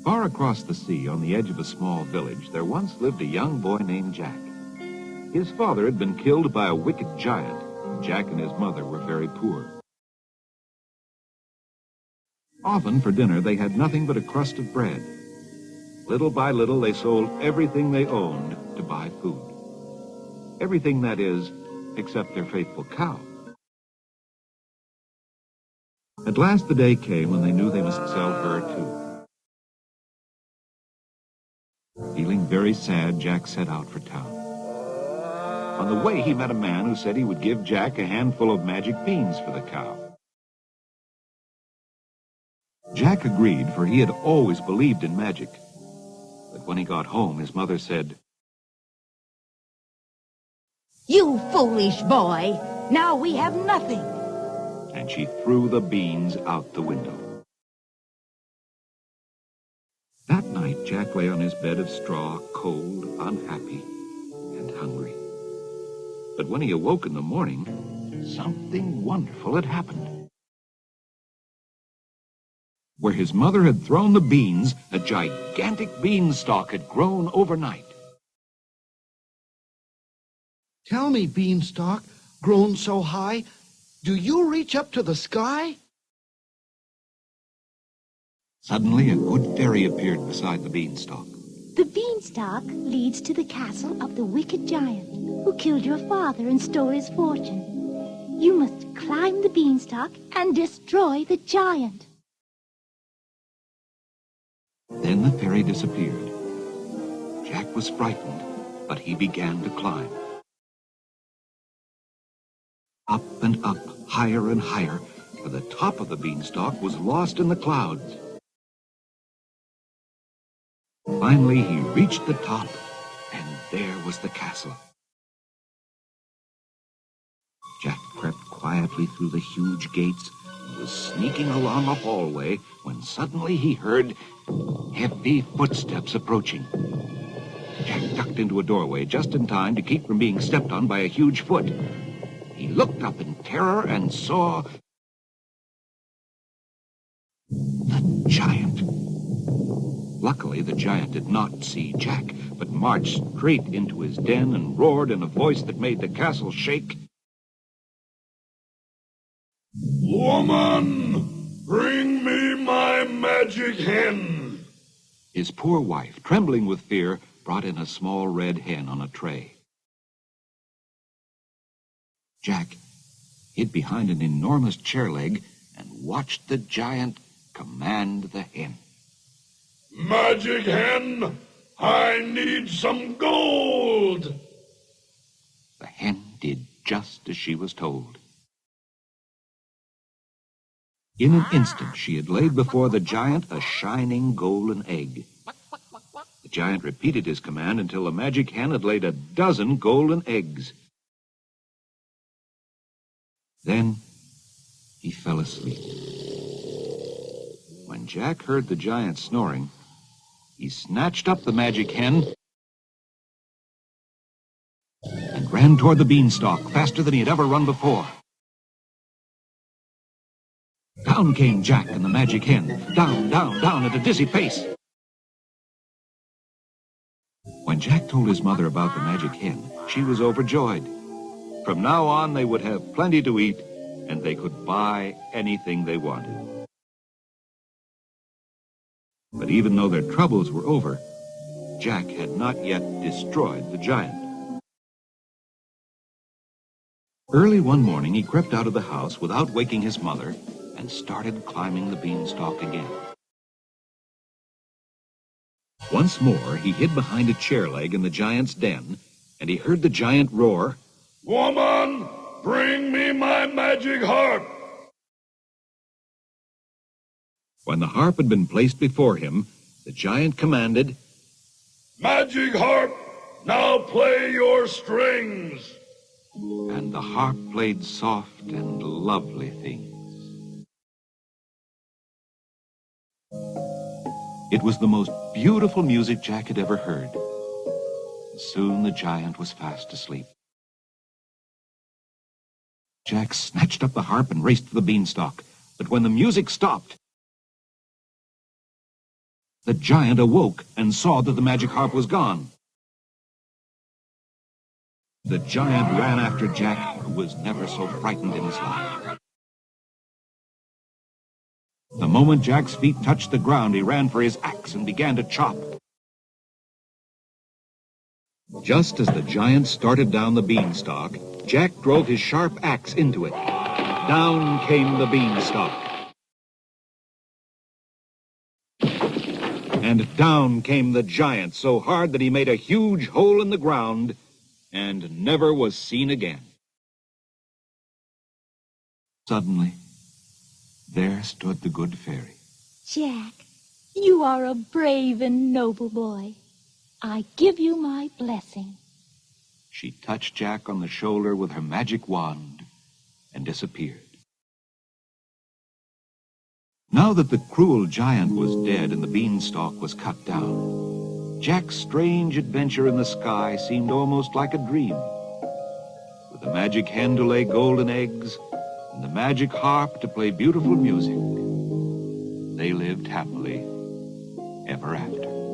Far across the sea, on the edge of a small village, there once lived a young boy named Jack. His father had been killed by a wicked giant, and Jack and his mother were very poor. Often for dinner they had nothing but a crust of bread. Little by little they sold everything they owned to buy food. Everything, that is, except their faithful cow. At last the day came when they knew they must sell her too. Feeling very sad, Jack set out for town. On the way, he met a man who said he would give Jack a handful of magic beans for the cow. Jack agreed, for he had always believed in magic. But when he got home, his mother said, "You foolish boy! Now we have nothing." And she threw the beans out the window. That night, Jack lay on his bed of straw, cold, unhappy, and hungry. But when he awoke in the morning, something wonderful had happened. Where his mother had thrown the beans, a gigantic beanstalk had grown overnight. Tell me, Beanstalk, grown so high, do you reach up to the sky? Suddenly, a good fairy appeared beside the beanstalk. The beanstalk leads to the castle of the wicked giant who killed your father and stole his fortune. You must climb the beanstalk and destroy the giant. Then the fairy disappeared. Jack was frightened, but he began to climb. Up and up, higher and higher, for the top of the beanstalk was lost in the clouds. Finally, he reached the top, and there was the castle. Jack crept quietly through the huge gates and was sneaking along a hallway when suddenly he heard heavy footsteps approaching. Jack ducked into a doorway just in time to keep from being stepped on by a huge foot. He looked up in terror and saw the giant. Luckily, the giant did not see Jack, but marched straight into his den and roared in a voice that made the castle shake. "Woman, bring me my magic hen!" His poor wife, trembling with fear, brought in a small red hen on a tray. Jack hid behind an enormous chair leg and watched the giant command the hen. "Magic hen, I need some gold!" The hen did just as she was told. In an instant, she had laid before the giant a shining golden egg. The giant repeated his command until the magic hen had laid 12 golden eggs. Then he fell asleep. When Jack heard the giant snoring, he snatched up the magic hen and ran toward the beanstalk faster than he had ever run before. Down came Jack and the magic hen, down, down, down at a dizzy pace. When Jack told his mother about the magic hen, she was overjoyed. From now on, they would have plenty to eat, and they could buy anything they wanted. But even though their troubles were over, Jack had not yet destroyed the giant. Early one morning, he crept out of the house without waking his mother and started climbing the beanstalk again. Once more, he hid behind a chair leg in the giant's den, and he heard the giant roar, "Woman, bring me my magic harp!" When the harp had been placed before him, the giant commanded, "Magic harp, now play your strings!" And the harp played soft and lovely things. It was the most beautiful music Jack had ever heard. Soon the giant was fast asleep. Jack snatched up the harp and raced for the beanstalk, but when the music stopped, The giant awoke and saw that the magic harp was gone. The giant ran after Jack, who was never so frightened in his life. The moment Jack's feet touched the ground, he ran for his axe and began to chop. Just as the giant started down the beanstalk, Jack drove his sharp axe into it. Down came the beanstalk. And down came the giant so hard that he made a huge hole in the ground and never was seen again. Suddenly, there stood the good fairy. Jack, you are a brave and noble boy. I give you my blessing. She touched Jack on the shoulder with her magic wand and disappeared. Now that the cruel giant was dead and the beanstalk was cut down, Jack's strange adventure in the sky seemed almost like a dream. With the magic hen to lay golden eggs and the magic harp to play beautiful music, they lived happily ever after.